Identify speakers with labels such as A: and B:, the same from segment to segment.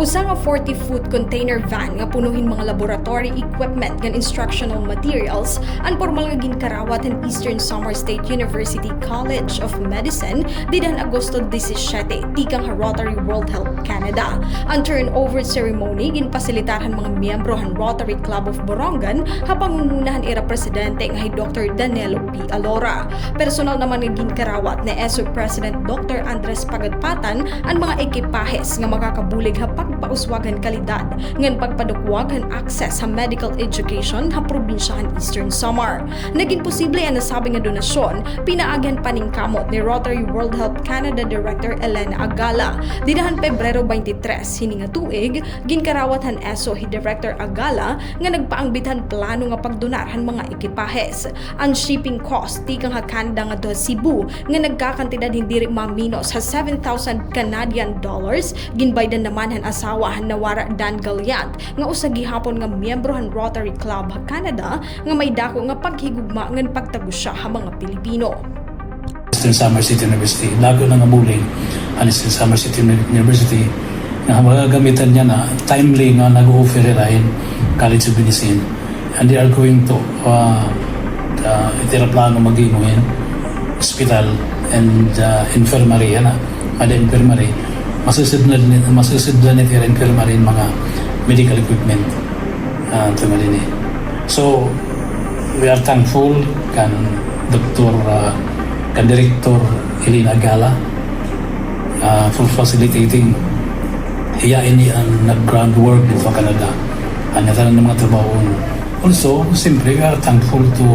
A: Usa nga 40-foot container van nga punuhin mga laboratory equipment ngan instructional materials ang formal nga ginkarawat in Eastern Samar State University College of Medicine didan Agosto 17 tikang Rotary World Health Canada. Ang turnover ceremony ginpasilitahan mga miyembro han Rotary Club of Borongan hapangungunahan ira presidente nga Dr. Danilo P. Alora. Personal naman nga ginkarawat ni ESO President Dr. Andres Pagadpatan ang mga ekipahes nga makakabulig ha pagpauswagan kalidad ngan pagpadukwag han access sa medical education ha probinsyahan Eastern Samar. Naging posible ang nasabing nga donasyon pinaagyan paningkamot ni Rotary World Health Canada Director Elena Agala. Dinahan Pebrero 23 hini nga tuig ginkarawat han ESO hi Director Agala nga nagpaangbitan plano nga pagdonar han mga ekipahes. Ang shipping cost tikang ha Canada nga do Cebu nga nagkakantidad hindi rin maminos ha 7,000 Canadian dollars ginbaydan naman han asawa han Nawara Dan Galyant nga usa gihapon nga miyembro han Rotary Club ha Canada nga may dako nga paghigugma ngan pagtagusya ha mga Pilipino.
B: Eastern Samar City University, lago na nga buling ang Eastern Samar City University nga magagamitan niya na timely nga nag-offer rin College of Medicine, and they are going to itiraplano mag-inuhin hospital and infirmary yan ada infirmary masusidlan nito yung infirmary mga medical equipment tumalini. So we are thankful kan Dr. kan Director Elena Agala for facilitating ini ang nag-groundwork dito sa Canada ang natalan ng mga trabaho. Also, simply we are thankful to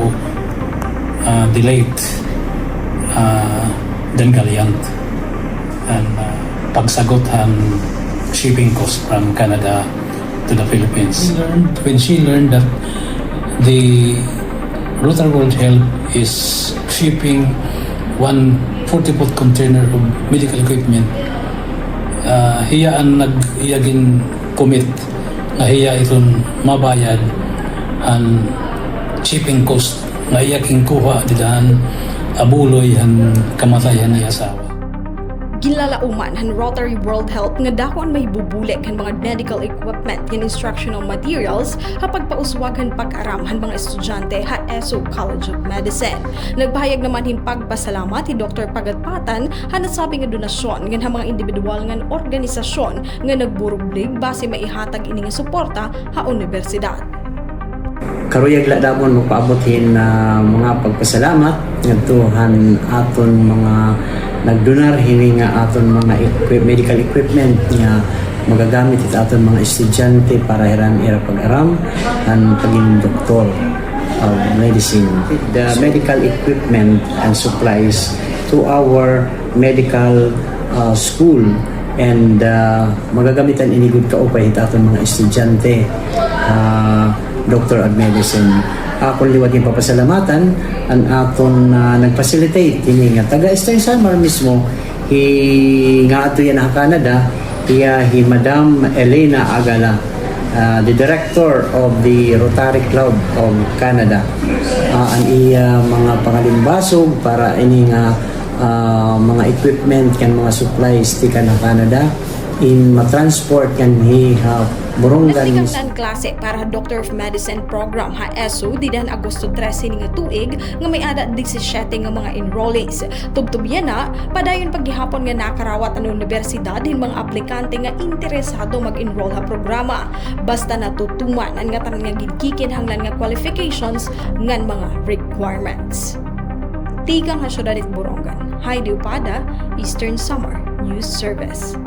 B: the late Dan Galyant and pagsagot ang shipping cost from Canada to the Philippines. When she learned that the Rotary World Health is shipping one 40-foot container of medical equipment, hiya ang nag-iyagin commit na hiya itong mabayad ang shipping cost na iyaking kuha didahan abuloy ang kamatayan ng asawa.
A: Ginlalauman han Rotary World Health nga dakon may bubulik han mga medical equipment and instructional materials ha pagpauswag han pag-aram han mga estudyante ha ESO College of Medicine. Nagpahayag naman hin pagpasalamat ni Dr. Pagadpatan ha nasabi nga donasyon ngan ha mga individual ngan organisasyon nga nagburublig base maihatag ini nga suporta ha universidad.
C: Karuyag ladamon magpaabotin na mga pagpasalamat ngadtuhan aton mga nagdonar hini nga aton mga medical equipment nga magagamit it aton mga estudyante para ira pag-aram ang paging doktor of medicine. The medical equipment and supplies to our medical school and magagamitan ini gud kaupay it aton mga estudyante Doctor of Medicine. Akong liwag yung papasalamatan ang aton nag-facilitate ini nga taga Eastern Samar mismo nga ato yan Canada hi Madam Elena Agala, the Director of the Rotary Club of Canada. Ang iya mga pangalimbasog para ini nga mga equipment kan mga supplies ti na Canada in matransport kan hi Borongan.
A: Nasikap klase para Doctor of Medicine program ha ESO didan Agosto 13 nga tuig nga may ada 17 nga mga enrollees. Tubtubyan na padayon paggihapon nga nakarawat ang universidad hin mga aplikante nga interesado mag-enroll ha programa basta natutuman ang nga tanan nga gidkikin hanglan nga qualifications ngan mga requirements. Tigang ha Syudad Borongan, Heidi Upada, Eastern Samar News Service.